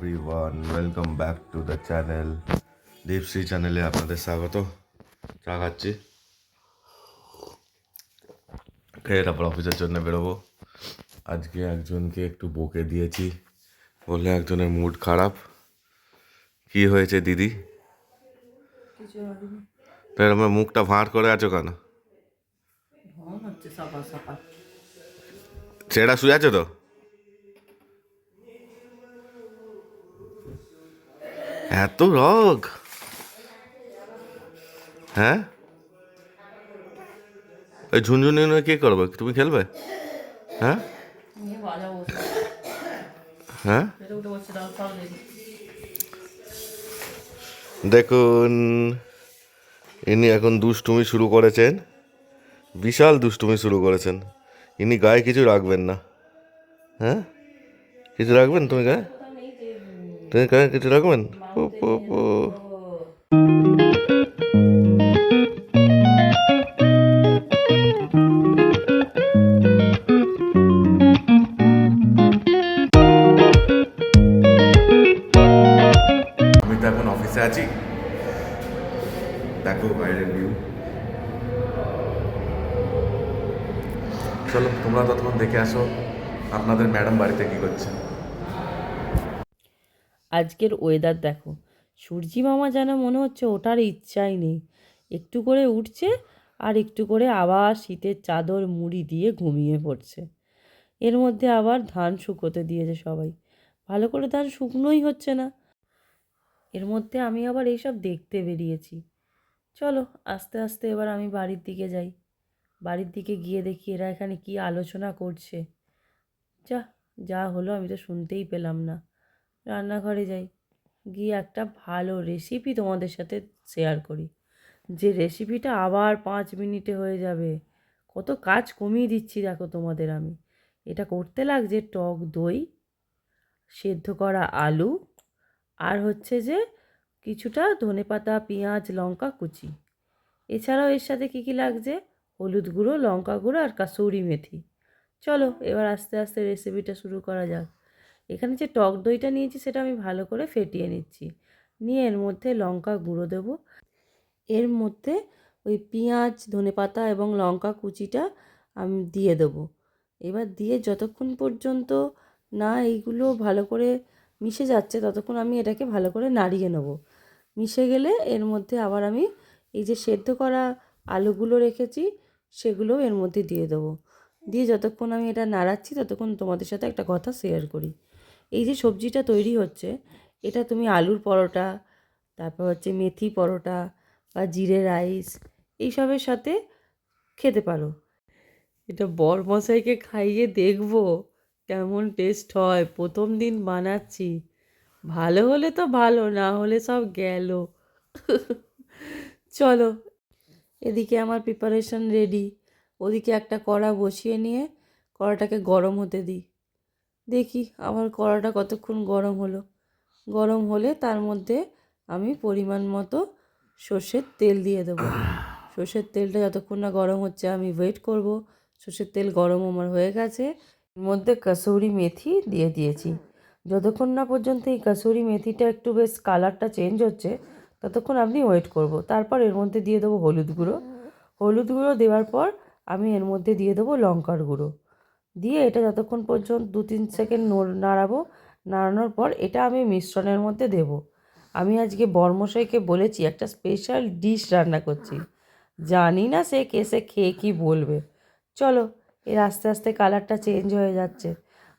Everyone, welcome back to the channel. Dipashri চ্যানেলে আপনাদের স্বাগত। চা খাচ্ছি, খেয়ে তারপর অফিসের জন্য বেরোবো। আজকে একজনকে একটু বকে দিয়েছি, বললে একজনের মুড খারাপ। কি হয়েছে দিদি? তাই আমার মুখটা ভাঁড় করে আছো কেন? ছেড়া শুয়ে আছো তো? এত রগ? হ্যাঁ, ওই ঝুনঝুনি কে করবে? তুমি খেলবে? হ্যাঁ হ্যাঁ, দেখুন ইনি এখন দুষ্টুমি শুরু করেছেন, বিশাল দুষ্টুমি শুরু করেছেন। ইনি গায়ে কিছু রাখবেন না। হ্যাঁ, কিছু রাখবেন? তুমি গায়ে কিছু রাখবেন? পু পু পু। আমি তো এখন অফিসে আছি, দেখো বাইরের ভিউ। চলো তোমরা ততক্ষণ দেখে আসো আপনাদের ম্যাডাম বাড়িতে কি করছে। আজকের ওয়েদার দেখো, সূর্যি মামা যেন মনে হচ্ছে ওঠার ইচ্ছাই নেই। একটু করে উঠছে আর একটু করে আবার শীতের চাদর মুড়ি দিয়ে ঘুমিয়ে পড়ছে। এর মধ্যে আবার ধান শুকোতে দিয়েছে সবাই, ভালো করে ধান শুকনোই হচ্ছে না। এর মধ্যে আমি আবার এইসব দেখতে বেরিয়েছি। চলো আস্তে আস্তে এবার আমি বাড়ির দিকে যাই। বাড়ির দিকে গিয়ে দেখি এরা এখানে কি আলোচনা করছে। যা যা হলো আমি তো শুনতেই পেলাম না। রান্নাঘরে যাই, গিয়ে একটা ভালো রেসিপি তোমাদের সাথে শেয়ার করি, যে রেসিপিটা আবার 5 মিনিটে হয়ে যাবে। কত কাজ কমিয়ে দিচ্ছি দেখো তোমাদের আমি। এটা করতে লাগছে টক দই, সেদ্ধ করা আলু, আর হচ্ছে যে কিছুটা ধনেপাতা, পেঁয়াজ, লঙ্কা কুচি। এছাড়াও এর সাথে কী কী লাগছে, হলুদ গুঁড়ো, লঙ্কা গুঁড়ো আর কাসুরি মেথি। চলো এবার আস্তে আস্তে রেসিপিটা শুরু করা যাক। এখানে যে টক দইটা নিয়েছি সেটা আমি ভালো করে ফেটিয়ে নিচ্ছি, নিয়ে এর মধ্যে লঙ্কা গুঁড়ো দেবো। এর মধ্যে ওই পেঁয়াজ, ধনেপাতা এবং লঙ্কা কুচিটা আমি দিয়ে দেবো। এবার দিয়ে যতক্ষণ পর্যন্ত না এইগুলো ভালো করে মিশে যাচ্ছে ততক্ষণ আমি এটাকে ভালো করে নাড়িয়ে নেব। মিশে গেলে এর মধ্যে আবার আমি এই যে সেদ্ধ করা আলুগুলো রেখেছি সেগুলোও এর মধ্যে দিয়ে দেবো। দিয়ে যতক্ষণ আমি এটা নাড়াচ্ছি ততক্ষণ তোমাদের সাথে একটা কথা শেয়ার করি। এই যে সবজিটা তৈরি হচ্ছে, এটা তুমি আলুর পরোটা, তারপর হচ্ছে মেথি পরোটা বা জিরে রাইস এইসবের সাথে খেতে পারো। এটা বরমশাইকে খাইয়ে দেখবো কেমন টেস্ট হয়। প্রথম দিন বানাচ্ছি, ভালো হলে তো ভালো, না হলে সব গেল। চলো এদিকে আমার প্রিপারেশন রেডি, ওদিকে একটা কড়া বসিয়ে নিয়ে কড়াটাকে গরম হতে দিই। দেখি আমার কড়াটা কতক্ষণ গরম হলো। গরম হলে তার মধ্যে আমি পরিমাণ মতো সর্ষের তেল দিয়ে দেবো। সর্ষের তেলটা যতক্ষণ না গরম হচ্ছে আমি ওয়েট করব। সর্ষের তেল গরম আমার হয়ে গেছে, এর মধ্যে কাসুরি মেথি দিয়ে দিয়েছি। যতক্ষণ না পর্যন্ত এই কাসুরি মেথিটা একটু বেশ কালারটা চেঞ্জ হচ্ছে ততক্ষণ আপনি ওয়েট করব। তারপর এর মধ্যে দিয়ে দেবো হলুদ গুঁড়ো। হলুদ গুঁড়ো দেওয়ার পর আমি এর মধ্যে দিয়ে দেবো লঙ্কার গুঁড়ো। দিয়ে এটা যতক্ষণ পর্যন্ত 2-3 সেকেন্ড নাড়াবো। নাড়ানোর পর এটা আমি মিশ্রণের মধ্যে দেব। আমি আজকে বরমশাইকে বলেছি একটা স্পেশাল ডিশ রান্না করছি, জানি না সে কেসে খেয়ে কি বলবে। চলো এর আস্তে আস্তে কালারটা চেঞ্জ হয়ে যাচ্ছে,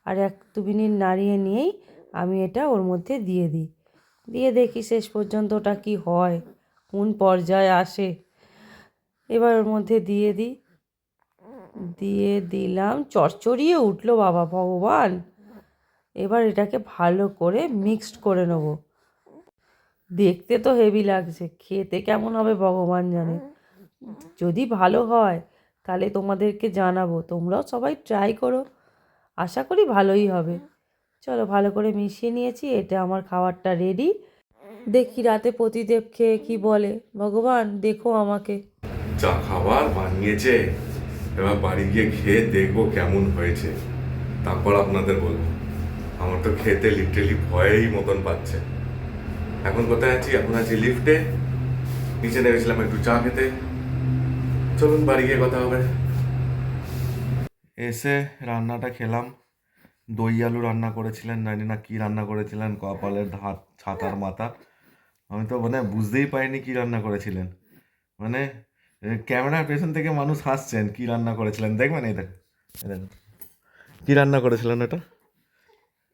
আর 1-2 মিনিট নাড়িয়ে নিয়েই আমি এটা ওর মধ্যে দিয়ে দিই। দিয়ে দেখি শেষ পর্যন্ত ওটা কি হয়, কোন পর্যায়ে আসে। এবার ওর মধ্যে দিয়ে দিই, দিয়ে দিলাম। চড়চড়িয়ে উঠলো বাবা ভগবান। এবার এটাকে ভালো করে মিক্সড করে নেব। দেখতে তো হেভি লাগছে, খেতে কেমন হবে ভগবান জানে। যদি ভালো হয় তাহলে তোমাদেরকে জানাবো, তোমরাও সবাই ট্রাই করো, আশা করি ভালোই হবে। চলো ভালো করে মিশিয়ে নিয়েছি, এটা আমার খাবারটা রেডি। দেখি রাতে প্রতিদেব খেয়ে কি বলে, ভগবান দেখো আমাকে। যা খাবার বানিয়েছে, এবার বাড়ি গিয়ে খেয়ে দেখবো কেমন হয়েছে, তারপর আপনাদের বলবো। আমার তো খেতে লিটারেলি ভয়েই মতন পাচ্ছে। এখন কোথায় আছি? এখন আছি লিফটে, নিচে নেমেছিলাম একটু চা খেতে। চলুন বাড়ি গিয়ে কথা হবে। এসে রান্নাটা খেলাম, দই আলু রান্না করেছিলেন, জানি না কি রান্না করেছিলেন, কপালের হাত ছাতার মাথা। আমি তো মানে বুঝতেই পারিনি কি রান্না করেছিলেন। মানে ক্যামেরার পেছন থেকে মানুষ হাসছেন কি রান্না করেছিলেন, দেখবেন এই দেখুন, এই দেখুন কি রান্না করেছিলেন এটা।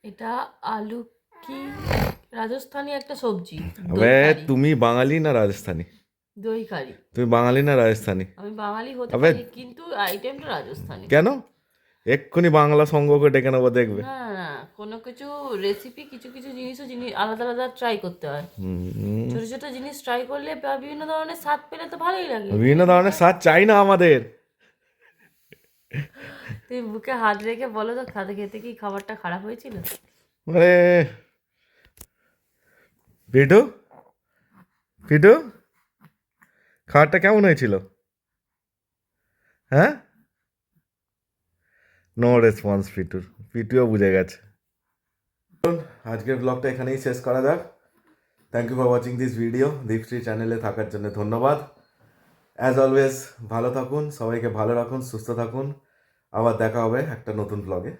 এটা আলু কি রাজস্থানি একটা সবজি, আবে তুমি বাঙালি না রাজস্থানি? দই কারি। তুমি বাঙালি না রাজস্থানি? আমি বাঙালি হতে আবে পারি কিন্তু আইটেমটা রাজস্থানি। কেন? এক্ষুনি বাংলা সঙ্গকে ডেকে নেবো, দেখবে। না না, কোনো কিছু রেসিপি কিছু কিছু আলাদা আলাদা ট্রাই করতে হয়। হুম, ছোট ছোট জিনিস ট্রাই করলে বা বিভিন্ন ধরনের স্বাদ পেলে তো ভালোই লাগে। বিভিন্ন ধরনের স্বাদ চাই না আমাদের। তুমি বুকে হাত রেখে বলো তো, খেতে খেতে কি খাবারটা খারাপ হয়েছিল? মানে পিটু, পিটু, খাবারটা কেমন হয়েছিল? হ্যাঁ, নো রেসপন্স পিটুর। পিটুও বুঝে গেছে। আজকের ব্লগটা এখানেই শেষ করা যাক। Thank you for watching this video. Dipashree চ্যানেলে থাকার জন্য ধন্যবাদ। অ্যাজ অলওয়েজ ভালো থাকুন, সবাইকে ভালো রাখুন, সুস্থ থাকুন। আবার দেখা হবে একটা নতুন ব্লগে।